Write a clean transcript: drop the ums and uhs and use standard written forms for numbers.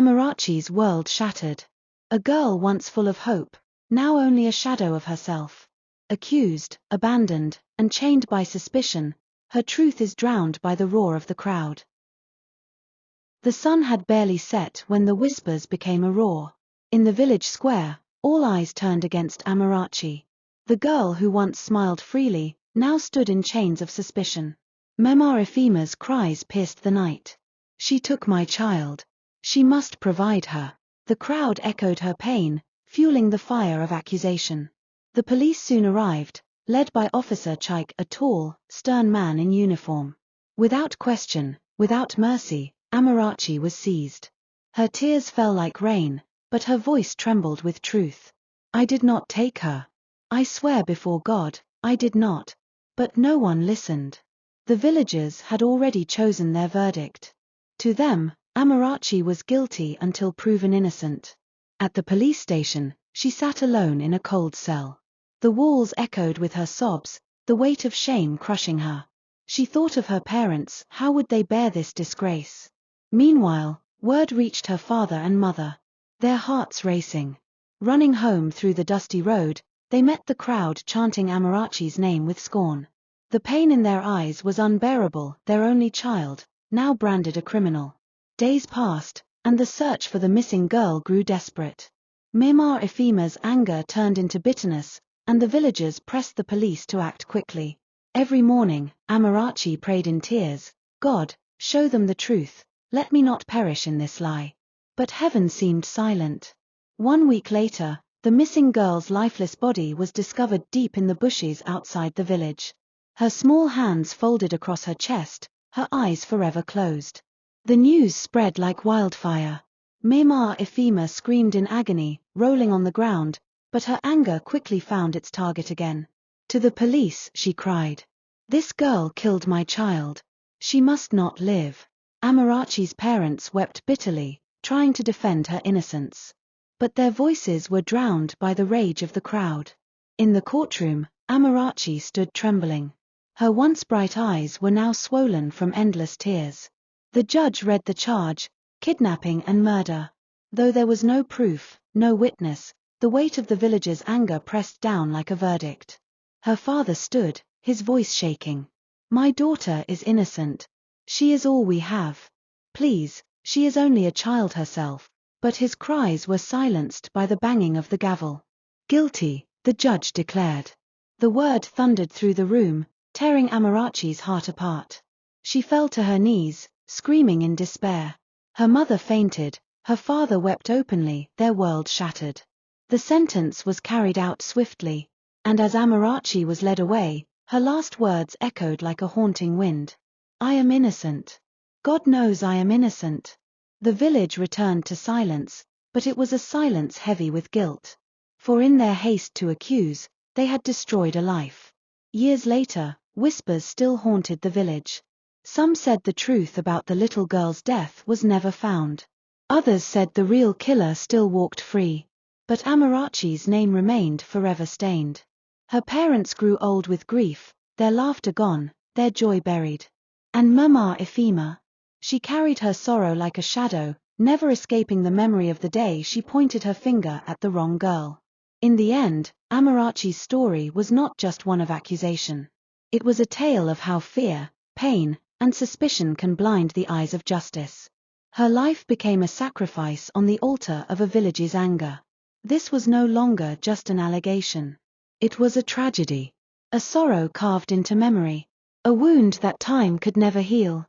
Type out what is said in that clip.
Amarachi's world shattered. A girl once full of hope, now only a shadow of herself. Accused, abandoned, and chained by suspicion, her truth is drowned by the roar of the crowd. The sun had barely set when the whispers became a roar. In the village square, all eyes turned against Amarachi. The girl who once smiled freely, now stood in chains of suspicion. Mema Efima's cries pierced the night. She took my child. She must provide her. The crowd echoed her pain, fueling the fire of accusation. The police soon arrived, led by Officer Chaik, a tall, stern man in uniform. Without question, without mercy, Amarachi was seized. Her tears fell like rain, but her voice trembled with truth. I did not take her. I swear before God, I did not. But no one listened. The villagers had already chosen their verdict. To them, Amarachi was guilty until proven innocent. At the police station, she sat alone in a cold cell. The walls echoed with her sobs, the weight of shame crushing her. She thought of her parents, how would they bear this disgrace? Meanwhile, word reached her father and mother. Their hearts racing. Running home through the dusty road, they met the crowd chanting Amarachi's name with scorn. The pain in their eyes was unbearable, their only child, now branded a criminal. Days passed, and the search for the missing girl grew desperate. Mema Efima's anger turned into bitterness, and the villagers pressed the police to act quickly. Every morning, Amarachi prayed in tears, God, show them the truth, let me not perish in this lie. But heaven seemed silent. 1 week later, the missing girl's lifeless body was discovered deep in the bushes outside the village. Her small hands folded across her chest, her eyes forever closed. The news spread like wildfire. Mema Efima screamed in agony, rolling on the ground, but her anger quickly found its target again. To the police, she cried. This girl killed my child. She must not live. Amarachi's parents wept bitterly, trying to defend her innocence. But their voices were drowned by the rage of the crowd. In the courtroom, Amarachi stood trembling. Her once bright eyes were now swollen from endless tears. The judge read the charge, kidnapping and murder. Though there was no proof, no witness, the weight of the villagers' anger pressed down like a verdict. Her father stood, his voice shaking. My daughter is innocent. She is all we have. Please, she is only a child herself. But his cries were silenced by the banging of the gavel. Guilty, the judge declared. The word thundered through the room, tearing Amarachi's heart apart. She fell to her knees, screaming in despair. Her mother fainted, her father wept openly, their world shattered. The sentence was carried out swiftly, and as Amarachi was led away, her last words echoed like a haunting wind. I am innocent. God knows I am innocent. The village returned to silence, but it was a silence heavy with guilt. For in their haste to accuse, they had destroyed a life. Years later, whispers still haunted the village. Some said the truth about the little girl's death was never found. Others said the real killer still walked free. But Amarachi's name remained forever stained. Her parents grew old with grief, their laughter gone, their joy buried. And Mema Efima? She carried her sorrow like a shadow, never escaping the memory of the day she pointed her finger at the wrong girl. In the end, Amarachi's story was not just one of accusation. It was a tale of how fear, pain, and suspicion can blind the eyes of justice. Her life became a sacrifice on the altar of a village's anger. This was no longer just an allegation. It was a tragedy. A sorrow carved into memory. A wound that time could never heal.